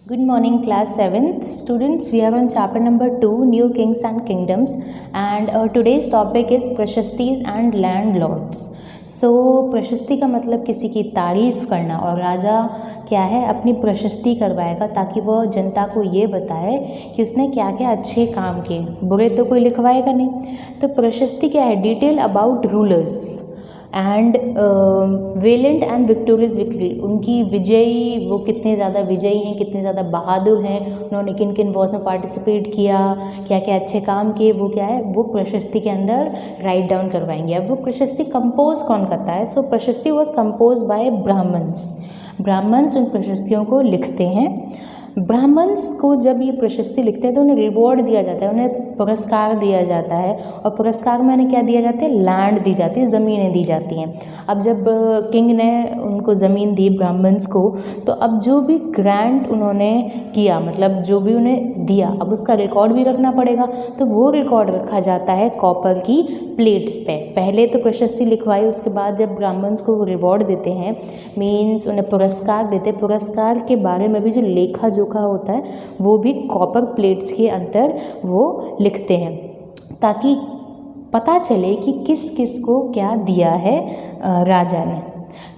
Good morning, class 7th. Students, we are on chapter number 2, New Kings and Kingdoms, and today's topic is Prashastis and Landlords. So, प्रशस्ति का मतलब किसी की तारीफ़ करना, और राजा क्या है अपनी प्रशस्ति करवाएगा ताकि वह जनता को ये बताए कि उसने क्या क्या अच्छे काम किए, बुरे तो कोई लिखवाएगा नहीं। तो प्रशस्ति क्या है? Detail about rulers and valent and victorious victory, उनकी विजयी, वो कितने ज़्यादा विजयी हैं, कितने ज़्यादा बहादुर हैं, उन्होंने किन किन वॉर्स में पार्टिसिपेट किया, क्या क्या अच्छे काम किए, वो क्या है वो प्रशस्ति के अंदर राइट डाउन करवाएंगे। अब वो प्रशस्ति कंपोज कौन करता है? सो प्रशस्ति was compose by Brahmins. Brahmins उन प्रशस्तियों को लिखते हैं। ब्राह्मण्स को जब ये प्रशस्ति लिखते हैं तो उन्हें रिवॉर्ड दिया जाता है, उन्हें पुरस्कार दिया जाता है, और पुरस्कार में उन्हें क्या दिया जाता है? लैंड दी जाती है, ज़मीनें दी जाती हैं। अब जब किंग ने उनको ज़मीन दी ब्राह्मण्स को, तो अब जो भी ग्रांट उन्होंने किया, मतलब जो भी उन्हें दिया, अब उसका रिकॉर्ड भी रखना पड़ेगा। तो वो रिकॉर्ड रखा जाता है कॉपर की प्लेट्स पे। पहले तो प्रशस्ति लिखवाई, उसके बाद जब ब्राह्मण्स को रिवॉर्ड देते हैं, मीन्स उन्हें पुरस्कार देते, पुरस्कार के बारे में भी जो लेखा जोखा होता है वो भी कॉपर प्लेट्स के अंदर वो लिखते हैं, ताकि पता चले कि किस किस को क्या दिया है राजा ने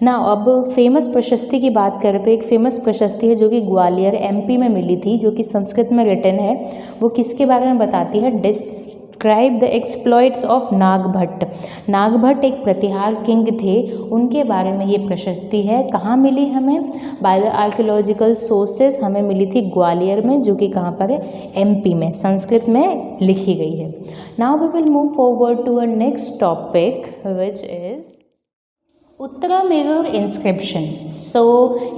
ना। अब फेमस प्रशस्ति की बात करें तो एक फेमस प्रशस्ति है जो कि ग्वालियर एमपी में मिली थी, जो कि संस्कृत में रिटन है। वो किसके बारे में बताती है? Describe the exploits of Nagabhata. Nagabhata एक प्रतिहार किंग थे, उनके बारे में ये प्रशस्ति है। कहाँ मिली हमें? बाय द आर्कियोलॉजिकल सोर्सेस हमें मिली थी ग्वालियर में, जो कि कहाँ पर है? एमपी में, संस्कृत में लिखी गई है। Now we will move forward to a next topic which is Uttaramerur inscription. So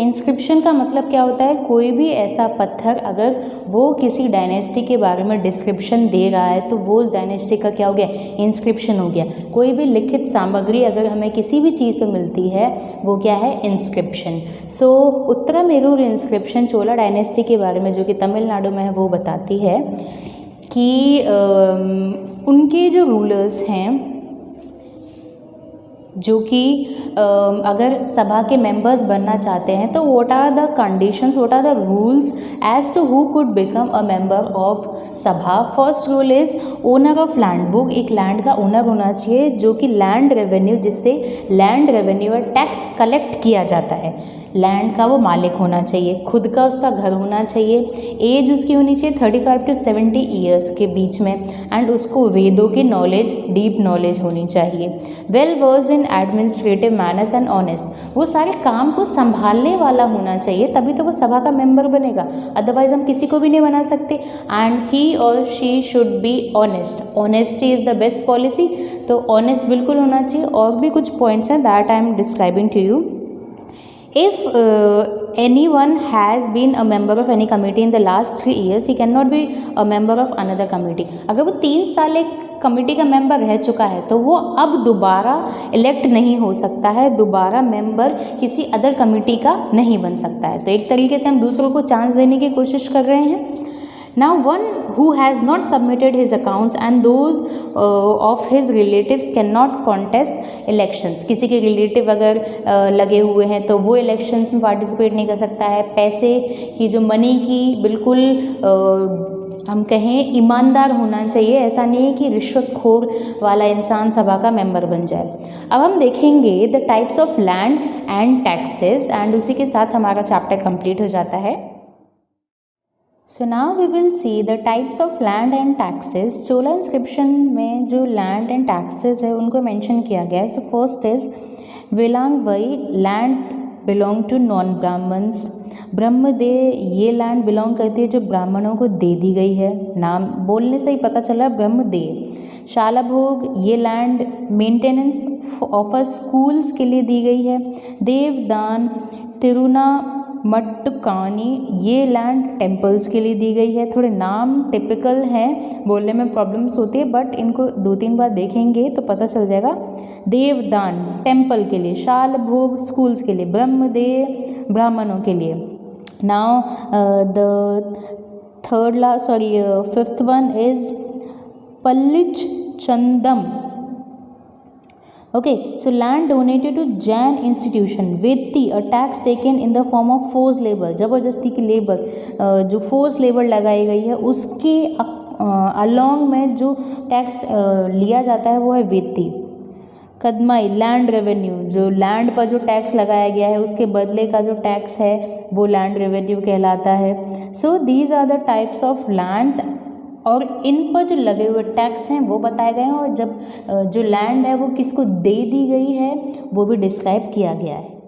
inscription का मतलब क्या होता है? कोई भी ऐसा पत्थर अगर वो किसी डायनेस्टी के बारे में डिस्क्रिप्शन दे रहा है तो वो उस डायनेस्टी का क्या हो गया? इंस्क्रिप्शन हो गया। कोई भी लिखित सामग्री अगर हमें किसी भी चीज़ पे मिलती है वो क्या है? इंस्क्रिप्शन। सो उत्तरामेरूर इंस्क्रिप्शन चोला डायनेस्टी के बारे में, जो कि तमिलनाडु में है, वो बताती है कि उनके जो रूलर्स हैं, जो कि अगर सभा के मेंबर्स बनना चाहते हैं तो what are the conditions, what are the rules as to who could become a member of sabha. First rule is owner of land. वो एक लैंड का ओनर होना चाहिए, जो कि लैंड रेवेन्यू, जिससे लैंड रेवेन्यू और टैक्स कलेक्ट किया जाता है, लैंड का वो मालिक होना चाहिए। खुद का उसका घर होना चाहिए। एज उसकी होनी चाहिए 35 to 70 ईयर्स के बीच में, एंड उसको वेदों की नॉलेज, डीप नॉलेज होनी चाहिए। Well versed in administrative manners and honest. वो सारे काम को संभालने वाला होना चाहिए, तभी तो वो सभा का मेंबर बनेगा, अदरवाइज हम किसी को भी नहीं बना सकते। एंड ही और she should be honest. Honesty is the best policy. तो ऑनेस्ट बिल्कुल होना चाहिए। और भी कुछ पॉइंट्स हैं that I am describing to you. If anyone has been a member of any committee in the last 3 years, he cannot be a member of another committee. अगर वो 3 साल एक कमेटी का मेंबर रह चुका है तो वो अब दोबारा इलेक्ट नहीं हो सकता है, दोबारा मेंबर किसी अदर कमेटी का नहीं बन सकता है। तो एक तरीके से हम दूसरों को चांस देने की कोशिश कर रहे हैं। Now one who has not submitted his accounts and those of his relatives cannot contest elections. किसी के रिलेटिव अगर लगे हुए हैं तो वो इलेक्शंस में पार्टिसिपेट नहीं कर सकता है। पैसे की जो मनी की बिल्कुल हम कहें ईमानदार होना चाहिए, ऐसा नहीं है कि रिश्वतखोर वाला इंसान सभा का मेंबर बन जाए। अब हम देखेंगे the types of land and taxes, and उसी के साथ हमारा चैप्टर कंप्लीट हो जाता है। So now we will see the types of land and taxes. Chola inscription में जो लैंड एंड टैक्सेस है उनको मेंशन किया गया है। So first is Vellanvagai, land belong to non Brahmins. Brahmadeya, ये लैंड बिलोंग करती है जो ब्राह्मणों को दे दी गई है, नाम बोलने से ही पता चला ब्रह्मदे। शालाभोग, ये लैंड मेंटेनेंस ऑफ स्कूल्स के लिए दी गई है। देवदान, तिरुना मट्टुकानी, ये लैंड टेम्पल्स के लिए दी गई है। थोड़े नाम टिपिकल हैं, बोलने में प्रॉब्लम्स होती है, बट इनको 2-3 बार देखेंगे तो पता चल जाएगा। देवदान टेम्पल के लिए, शालभोग स्कूल्स के लिए, ब्रह्मदेव ब्राह्मणों के लिए। Now the fifth one is Pallichchandam, okay, so land donated to Jain institution, vetti, a tax taken in the form of force labour, जबरदस्ती की लेबर, जो फोर्स लेबर लगाई गई है उसके अलॉन्ग में जो टैक्स लिया जाता है वो है वेत्ती। कदमाई, लैंड रेवेन्यू, जो लैंड पर जो टैक्स लगाया गया है उसके बदले का जो टैक्स है वो लैंड रेवेन्यू कहलाता है। So these are the types of land, और इन पर जो लगे हुए टैक्स हैं वो बताए गए हैं, और जब जो लैंड है वो किसको दे दी गई है वो भी डिस्क्राइब किया गया है।